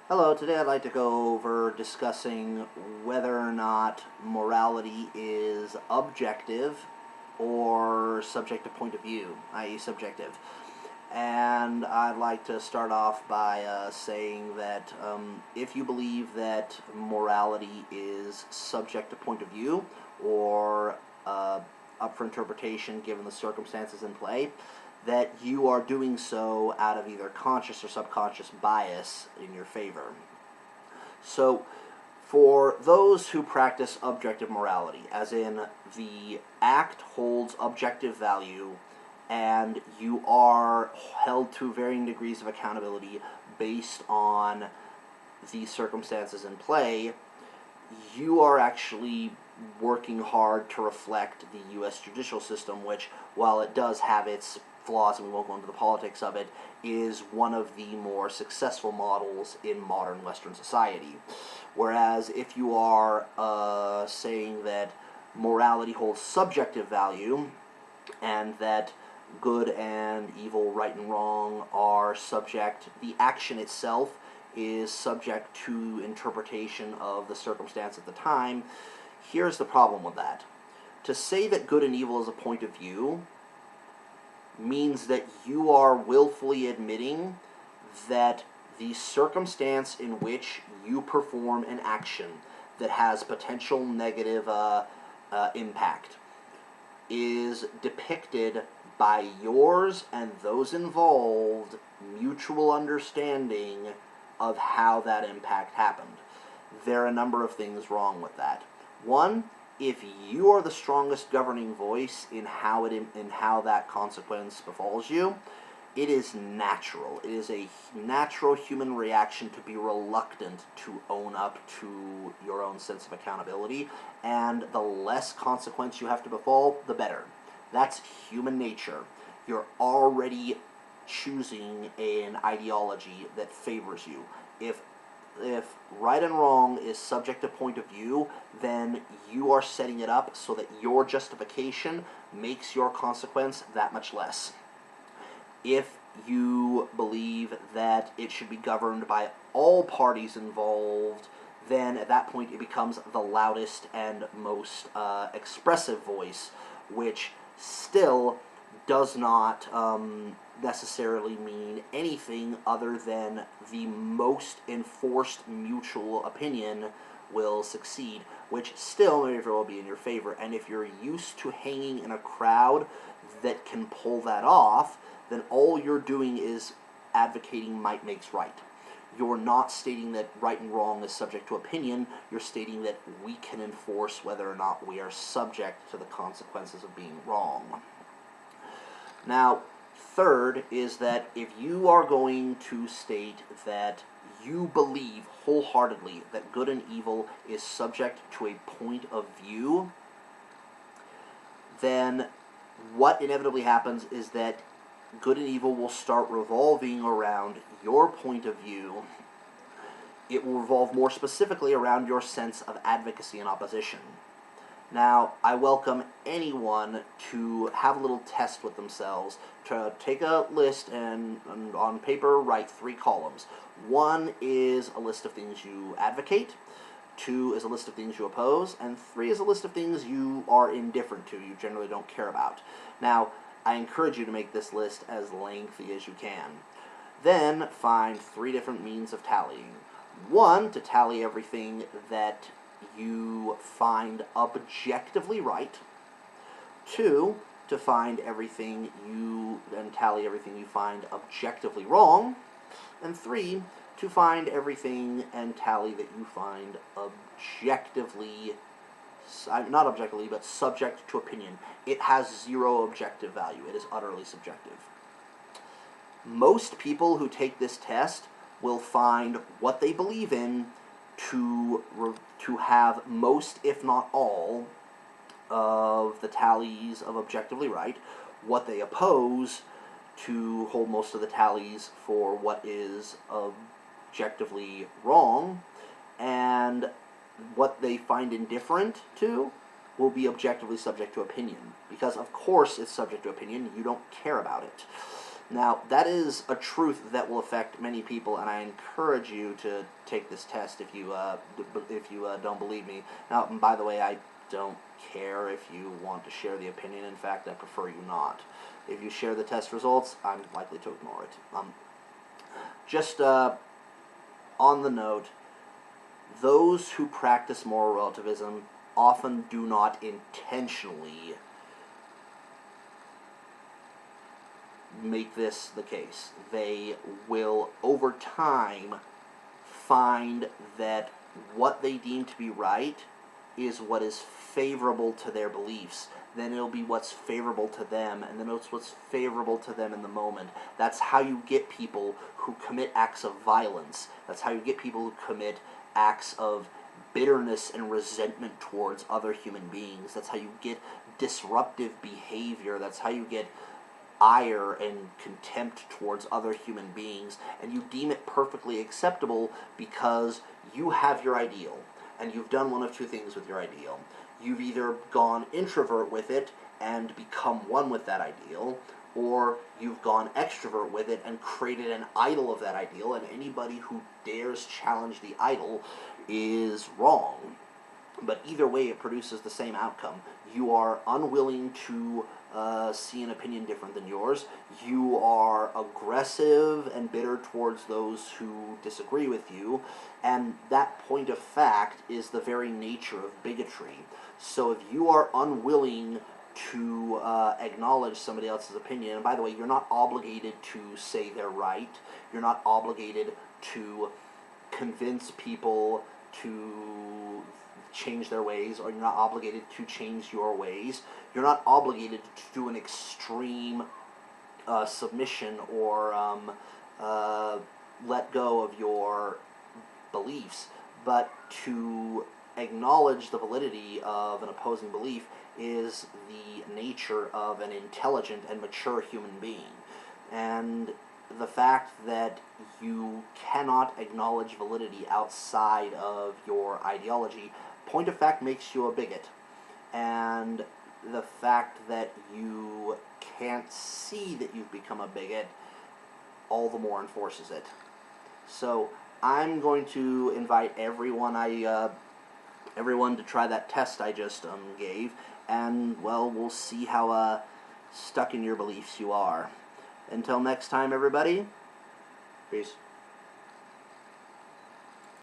Hello, today I'd like to go over discussing whether or not morality is objective or subject to point of view, i.e. subjective. And I'd like to start off by saying that if you believe that morality is subject to point of view or up for interpretation given the circumstances in play, that you are doing so out of either conscious or subconscious bias in your favor. So, for those who practice objective morality, as in the act holds objective value and you are held to varying degrees of accountability based on the circumstances in play, you are actually working hard to reflect the U.S. judicial system, which, while it does have its flaws, and we won't go into the politics of it, is one of the more successful models in modern Western society. Whereas if you are saying that morality holds subjective value, and that good and evil, right and wrong are subject, the action itself is subject to interpretation of the circumstance at the time, here's the problem with that. To say that good and evil is a point of view means that you are willfully admitting that the circumstance in which you perform an action that has potential negative impact is depicted by yours and those involved mutual understanding of how that impact happened. There are a number of things wrong with that. One, if you are the strongest governing voice in how that consequence befalls you, it is natural. It is a natural human reaction to be reluctant to own up to your own sense of accountability, and the less consequence you have to befall, the better. That's human nature. You're already choosing an ideology that favors you. If right and wrong is subject to point of view, then you are setting it up so that your justification makes your consequence that much less. If you believe that it should be governed by all parties involved, then at that point it becomes the loudest and most expressive voice, which still does not necessarily mean anything other than the most enforced mutual opinion will succeed, which still may very well be in your favor. And if you're used to hanging in a crowd that can pull that off, then all you're doing is advocating might makes right. You're not stating that right and wrong is subject to opinion. You're stating that we can enforce whether or not we are subject to the consequences of being wrong. Now, third is that if you are going to state that you believe wholeheartedly that good and evil is subject to a point of view, then what inevitably happens is that good and evil will start revolving around your point of view. It will revolve more specifically around your sense of advocacy and opposition. Now, I welcome anyone to have a little test with themselves, to take a list and on paper write 3 columns. 1 is a list of things you advocate, 2 is a list of things you oppose, and 3 is a list of things you are indifferent to, you generally don't care about. Now, I encourage you to make this list as lengthy as you can. Then find 3 different means of tallying. 1, to tally everything that you find objectively right. 2, to find everything and tally everything you find objectively wrong. And 3, to find everything and tally that you find objectively, not objectively, but subject to opinion. It has 0 objective value. It is utterly subjective. Most people who take this test will find what they believe in to have most, if not all, of the tallies of objectively right, what they oppose to hold most of the tallies for what is objectively wrong, and what they find indifferent to will be objectively subject to opinion. Because of course it's subject to opinion, you don't care about it. Now, that is a truth that will affect many people, and I encourage you to take this test if you don't believe me. Now, by the way, I don't care if you want to share the opinion. In fact, I prefer you not. If you share the test results, I'm likely to ignore it. Just on the note, those who practice moral relativism often do not intentionally make this the case. They will, over time, find that what they deem to be right is what is favorable to their beliefs. Then it'll be what's favorable to them, and then it's what's favorable to them in the moment. That's how you get people who commit acts of violence. That's how you get people who commit acts of bitterness and resentment towards other human beings. That's how you get disruptive behavior. That's how you get ire and contempt towards other human beings, and you deem it perfectly acceptable because you have your ideal, and you've done one of two things with your ideal. You've either gone introvert with it and become one with that ideal, or you've gone extrovert with it and created an idol of that ideal, and anybody who dares challenge the idol is wrong. But either way, it produces the same outcome. You are unwilling to see an opinion different than yours. You are aggressive and bitter towards those who disagree with you, and that point of fact is the very nature of bigotry. So if you are unwilling to acknowledge somebody else's opinion, and by the way, you're not obligated to say they're right, you're not obligated to convince people to change their ways, or you're not obligated to change your ways. You're not obligated to do an extreme submission or let go of your beliefs, but to acknowledge the validity of an opposing belief is the nature of an intelligent and mature human being. And the fact that you cannot acknowledge validity outside of your ideology, point of fact, makes you a bigot. And the fact that you can't see that you've become a bigot all the more enforces it. So I'm going to invite everyone to try that test I just gave, and well, we'll see how stuck in your beliefs you are. Until next time, everybody, peace.